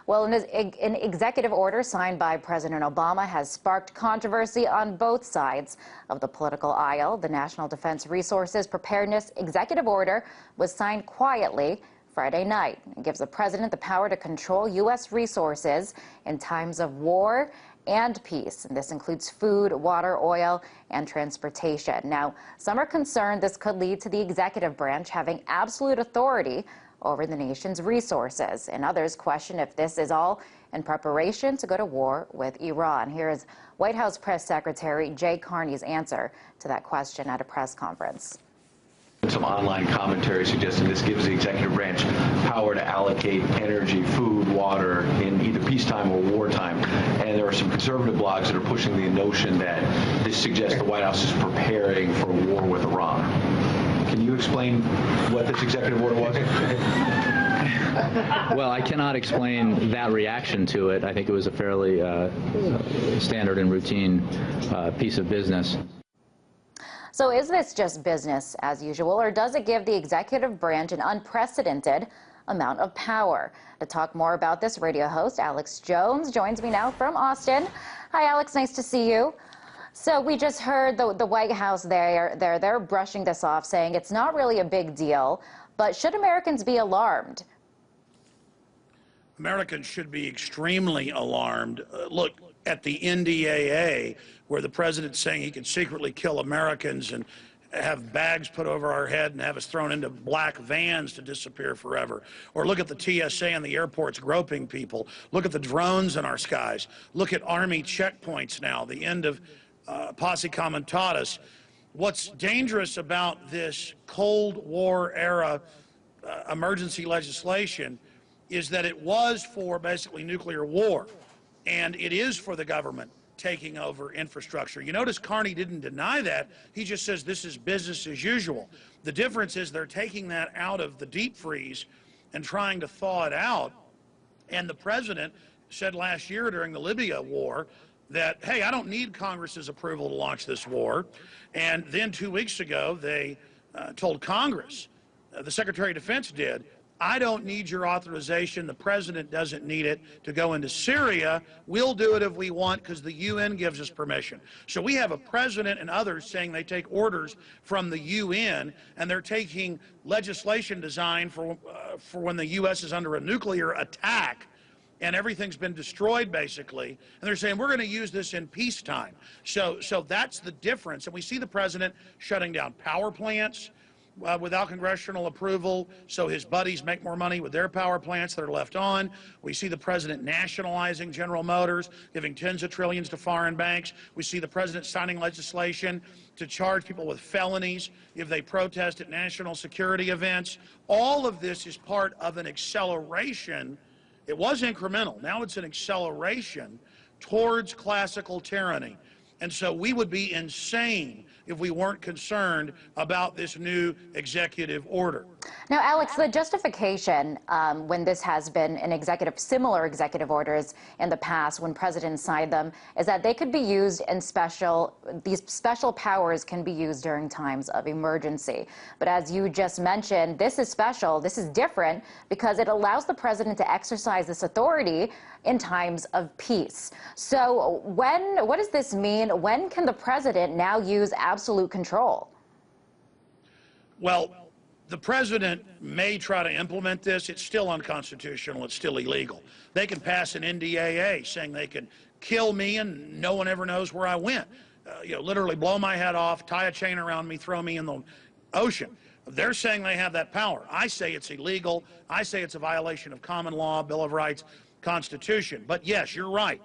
Well, an executive order signed by President Obama has sparked controversy on both sides of the political aisle. The National Defense Resources Preparedness Executive Order was signed quietly Friday night. It gives the president the power to control U.S. resources in times of war and peace. And this includes food, water, oil, and transportation. Now, some are concerned this could lead to the executive branch having absolute authority over the nation's resources, and others question if this is all in preparation to go to war with Iran. Here is White House Press Secretary Jay Carney's answer to that question at a press conference. Some online commentary suggesting this gives the executive branch power to allocate energy, food, water in either peacetime or wartime. And there are some conservative blogs that are pushing the notion that this suggests the White House is preparing for a war with Iran. Can you explain what this executive order was? Well, I cannot explain that reaction to it. I think it was a fairly standard and routine piece of business. So is this just business as usual, or does it give the executive branch an unprecedented amount of power? To talk more about this, radio host Alex Jones joins me now from Austin. Hi, Alex. Nice to see you. So we just heard the White House they're brushing this off, saying it's not really a big deal. But should Americans be alarmed? Americans should be extremely alarmed. Look at the NDAA, where the president's saying he can secretly kill Americans and have bags put over our head and have us thrown into black vans to disappear forever. Or look at the TSA and the airports groping people. Look at the drones in our skies. Look at Army checkpoints now, the end of Posse Comitatus. What's dangerous about this Cold War era emergency legislation is that it was for basically nuclear war, and it is for the government taking over infrastructure. You notice Carney didn't deny that. He just says this is business as usual. The difference is they're taking that out of the deep freeze and trying to thaw it out. And the president said last year during the Libya war that, hey, I don't need Congress's approval to launch this war. And then 2 weeks ago, they told Congress, the Secretary of Defense did, I don't need your authorization. The president doesn't need it to go into Syria. We'll do it if we want because the UN gives us permission. So we have a president and others saying they take orders from the UN, and they're taking legislation designed for when the U.S. is under a nuclear attack and everything's been destroyed, basically. And they're saying, we're going to use this in peacetime. So that's the difference. And we see the president shutting down power plants without congressional approval, so his buddies make more money with their power plants that are left on. We see the president nationalizing General Motors, giving tens of trillions to foreign banks. We see the president signing legislation to charge people with felonies if they protest at national security events. All of this is part of an acceleration. It was incremental. Now it's an acceleration towards classical tyranny. And so we would be insane if we weren't concerned about this new executive order. Now, Alex, the justification when this has been similar executive orders in the past when presidents signed them is that they could be used in these special powers can be used during times of emergency. But as you just mentioned, this is special, this is different because it allows the president to exercise this authority in times of peace. So what does this mean? When can the president now use absolute control? Well, the president may try to implement this. It's still unconstitutional. It's still illegal. They can pass an NDAA saying they can kill me and no one ever knows where I went. Literally blow my head off, tie a chain around me, throw me in the ocean. They're saying they have that power. I say it's illegal. I say it's a violation of common law, Bill of Rights, Constitution. But yes, you're right.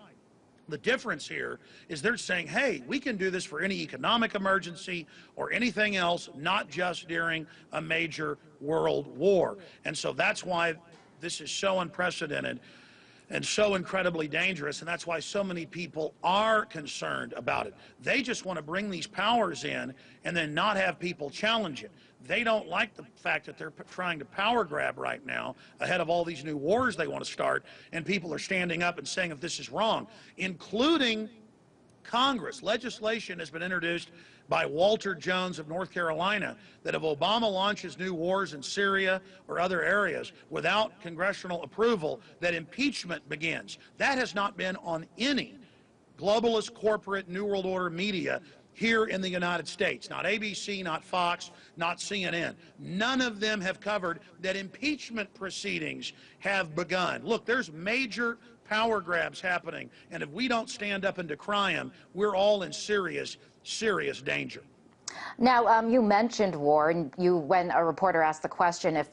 The difference here is they're saying, hey, we can do this for any economic emergency or anything else, not just during a major world war. And so that's why this is so unprecedented and so incredibly dangerous, and that's why so many people are concerned about it. They just want to bring these powers in and then not have people challenge it. They don't like the fact that they're trying to power grab right now ahead of all these new wars they want to start, and people are standing up and saying if this is wrong, including Congress. Legislation has been introduced by Walter Jones of North Carolina that if Obama launches new wars in Syria or other areas without congressional approval, that impeachment begins. That has not been on any globalist corporate New World Order media here in the United States. Not ABC, not Fox, not CNN. None of them have covered that impeachment proceedings have begun. Look, there's major power grabs happening, and if we don't stand up and decry them, we're all in serious, serious danger. Now, you mentioned war, and when a reporter asked the question if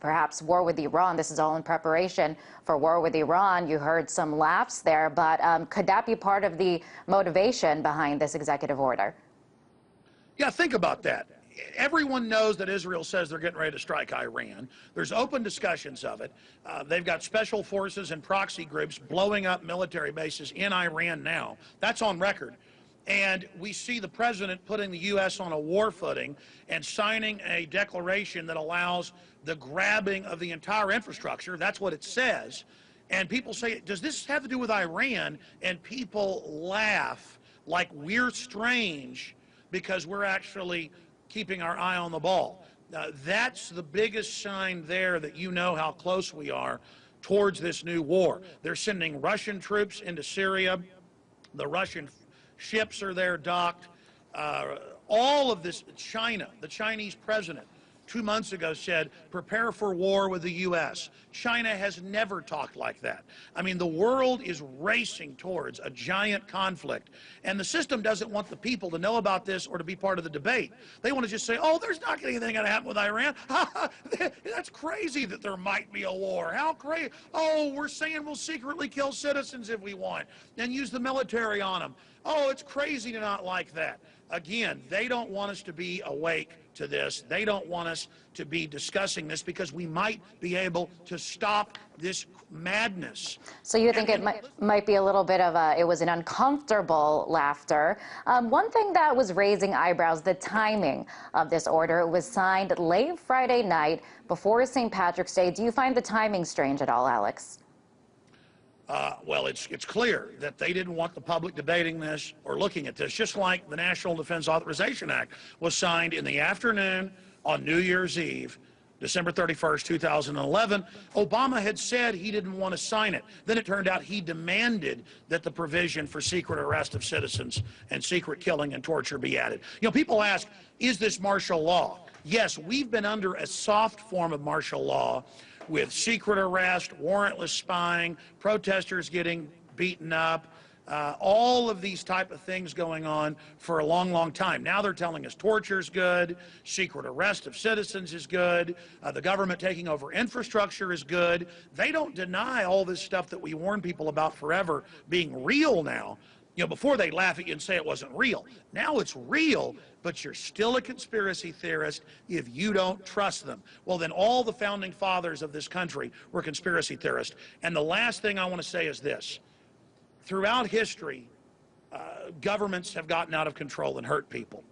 perhaps war with Iran, this is all in preparation for war with Iran, you heard some laughs there, but could that be part of the motivation behind this executive order? Yeah, think about that. Everyone knows that Israel says they're getting ready to strike Iran. There's open discussions of it. They've got special forces and proxy groups blowing up military bases in Iran now. That's on record. And we see the president putting the U.S. on a war footing and signing a declaration that allows the grabbing of the entire infrastructure. That's what it says. And people say, does this have to do with Iran? And people laugh like we're strange because we're actually keeping our eye on the ball. That's the biggest sign there that you know how close we are towards this new war. They're sending Russian troops into Syria. The Russian ships are there docked. All of this, China, the Chinese president 2 months ago said, prepare for war with the U.S. China has never talked like that. I mean, the world is racing towards a giant conflict, and the system doesn't want the people to know about this or to be part of the debate. They want to just say, oh, there's not anything going to happen with Iran. That's crazy that there might be a war. How crazy. Oh, we're saying we'll secretly kill citizens if we want and use the military on them. Oh, it's crazy to not like that. Again, they don't want us to be awake to this. They don't want us to be discussing this because we might be able to stop this madness. So you think it might be a little bit of it was an uncomfortable laughter. One thing that was raising eyebrows, the timing of this order. It was signed late Friday night before St. Patrick's Day. Do you find the timing strange at all, Alex? Well, it's clear that they didn't want the public debating this or looking at this, just like the National Defense Authorization Act was signed in the afternoon on New Year's Eve, December 31st, 2011. Obama had said he didn't want to sign it. Then it turned out he demanded that the provision for secret arrest of citizens and secret killing and torture be added. You know, people ask, is this martial law? Yes, we've been under a soft form of martial law with secret arrest, warrantless spying, protesters getting beaten up, all of these type of things going on for a long, long time. Now they're telling us torture is good, secret arrest of citizens is good, the government taking over infrastructure is good. They don't deny all this stuff that we warn people about forever being real now. You know, before they laugh at you and say it wasn't real. Now it's real, but you're still a conspiracy theorist if you don't trust them. Well, then all the founding fathers of this country were conspiracy theorists. And the last thing I want to say is this. Throughout history, governments have gotten out of control and hurt people.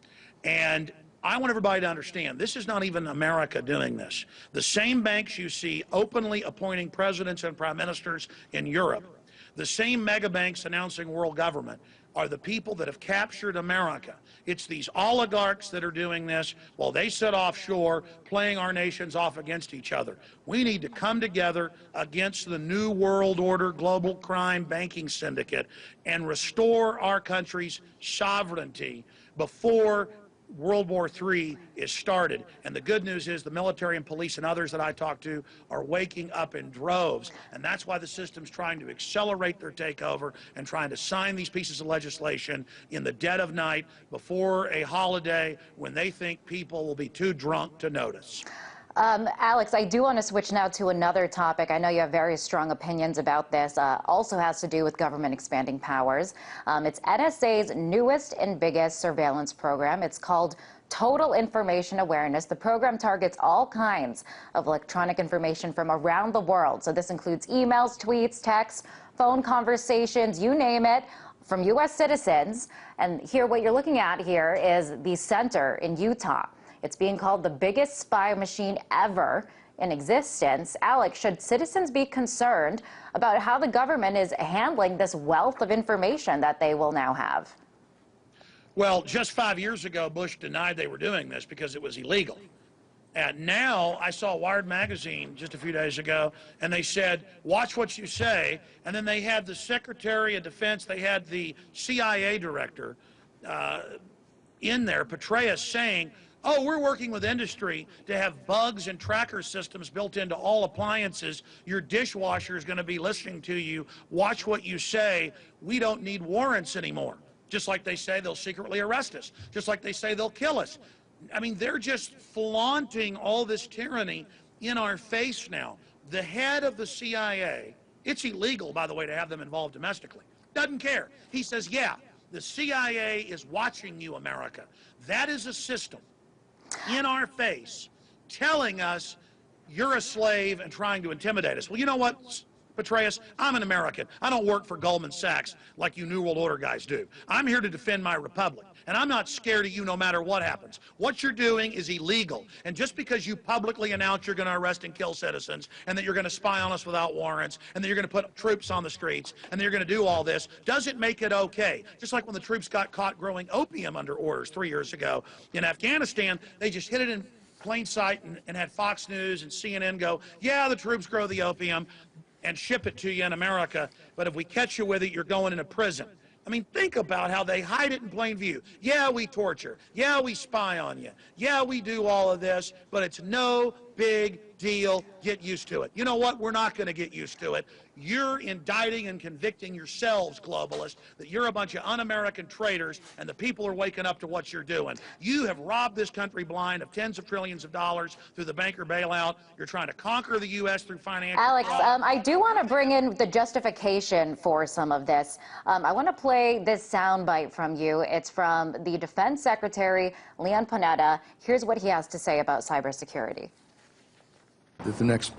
And I want everybody to understand, this is not even America doing this. The same banks you see openly appointing presidents and prime ministers in Europe, the same mega banks announcing world government, are the people that have captured America. It's these oligarchs that are doing this while they sit offshore playing our nations off against each other. We need to come together against the New World Order global crime banking syndicate and restore our country's sovereignty before World War III is started. And the good news is the military and police and others that I talk to are waking up in droves. And that's why the system's trying to accelerate their takeover and trying to sign these pieces of legislation in the dead of night before a holiday when they think people will be too drunk to notice. Alex, I do want to switch now to another topic. I know you have very strong opinions about this. Also has to do with government expanding powers. It's NSA's newest and biggest surveillance program. It's called Total Information Awareness. The program targets all kinds of electronic information from around the world. So this includes emails, tweets, texts, phone conversations, you name it, from U.S. citizens. And here, what you're looking at here is the center in Utah. It's being called the biggest spy machine ever in existence. Alex, should citizens be concerned about how the government is handling this wealth of information that they will now have? Well, just 5 years ago, Bush denied they were doing this because it was illegal. And now I saw Wired magazine just a few days ago, and they said, watch what you say. And then they had the Secretary of Defense, they had the CIA director in there, Petraeus, saying, oh, we're working with industry to have bugs and tracker systems built into all appliances. Your dishwasher is going to be listening to you. Watch what you say. We don't need warrants anymore. Just like they say they'll secretly arrest us. Just like they say they'll kill us. I mean, they're just flaunting all this tyranny in our face now. The head of the CIA, it's illegal, by the way, to have them involved domestically. Doesn't care. He says, yeah, the CIA is watching you, America. That is a system in our face telling us you're a slave and trying to intimidate us. Well, you know what, Petraeus? I'm an American. I don't work for Goldman Sachs like you New World Order guys do. I'm here to defend my republic, and I'm not scared of you no matter what happens. What you're doing is illegal, and just because you publicly announce you're going to arrest and kill citizens, and that you're going to spy on us without warrants, and that you're going to put troops on the streets, and that you're going to do all this, doesn't make it okay. Just like when the troops got caught growing opium under orders 3 years ago in Afghanistan, they just hid it in plain sight and had Fox News and CNN go, yeah, the troops grow the opium, and ship it to you in America, but if we catch you with it, you're going into prison. I mean, think about how they hide it in plain view. Yeah, we torture. Yeah, we spy on you. Yeah, we do all of this, but it's no big deal. Get used to it. You know what? We're not going to get used to it. You're indicting and convicting yourselves, globalists, that you're a bunch of un-American traitors, and the people are waking up to what you're doing. You have robbed this country blind of tens of trillions of dollars through the banker bailout. You're trying to conquer the U.S. through financial Alex, fraud. I do want to bring in the justification for some of this. I want to play this soundbite from you. It's from the Defense Secretary, Leon Panetta. Here's what he has to say about cybersecurity. That the next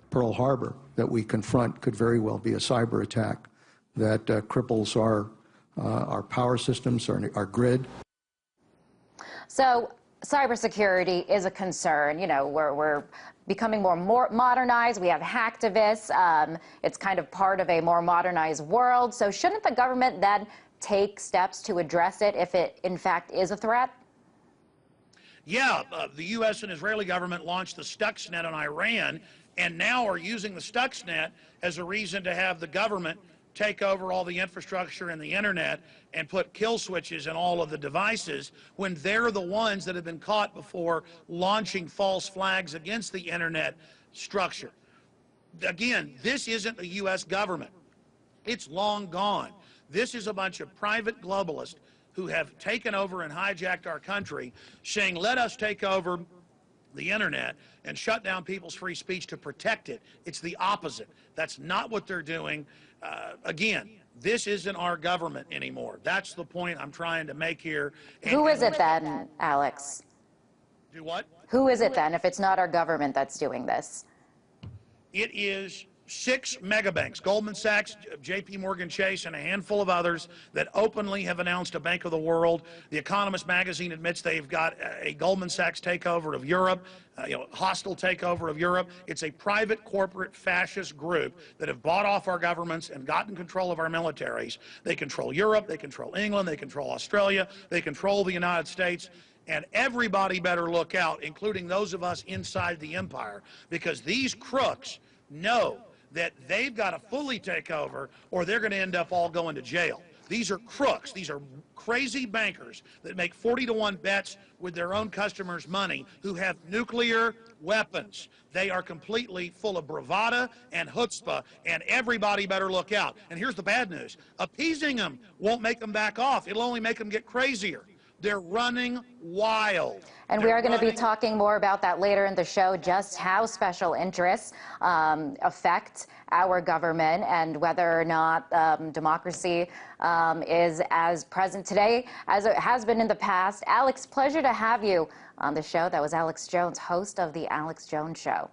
Pearl Harbor that we confront could very well be a cyber attack that cripples our power systems, our grid. So cybersecurity is a concern. You know, we're becoming more modernized. We have hacktivists. It's kind of part of a more modernized world. So shouldn't the government then take steps to address it if it, in fact, is a threat? Yeah, the U.S. and Israeli government launched the Stuxnet on Iran, and now are using the Stuxnet as a reason to have the government take over all the infrastructure and the internet and put kill switches in all of the devices, when they're the ones that have been caught before launching false flags against the internet structure. Again, this isn't the U.S. government. It's long gone. This is a bunch of private globalists who have taken over and hijacked our country, saying, let us take over the internet and shut down people's free speech to protect it. It's the opposite. That's not what they're doing. Again, this isn't our government anymore. That's the point I'm trying to make here. Who is it then, Alex? Do what? Who is it then if it's not our government that's doing this? It is 6 megabanks, Goldman Sachs, JP Morgan Chase, and a handful of others that openly have announced a Bank of the World. The Economist magazine admits they've got a Goldman Sachs takeover of Europe, hostile takeover of Europe. It's a private corporate fascist group that have bought off our governments and gotten control of our militaries. They control Europe, they control England, they control Australia, they control the United States. And everybody better look out, including those of us inside the empire, because these crooks know that they've got to fully take over or they're going to end up all going to jail. These are crooks. These are crazy bankers that make 40-to-1 bets with their own customers' money who have nuclear weapons. They are completely full of bravada and chutzpah, and everybody better look out. And here's the bad news. Appeasing them won't make them back off. It'll only make them get crazier. They're running wild. And we are going to be talking more about that later in the show, just how special interests affect our government and whether or not democracy is as present today as it has been in the past. Alex, pleasure to have you on the show. That was Alex Jones, host of The Alex Jones Show.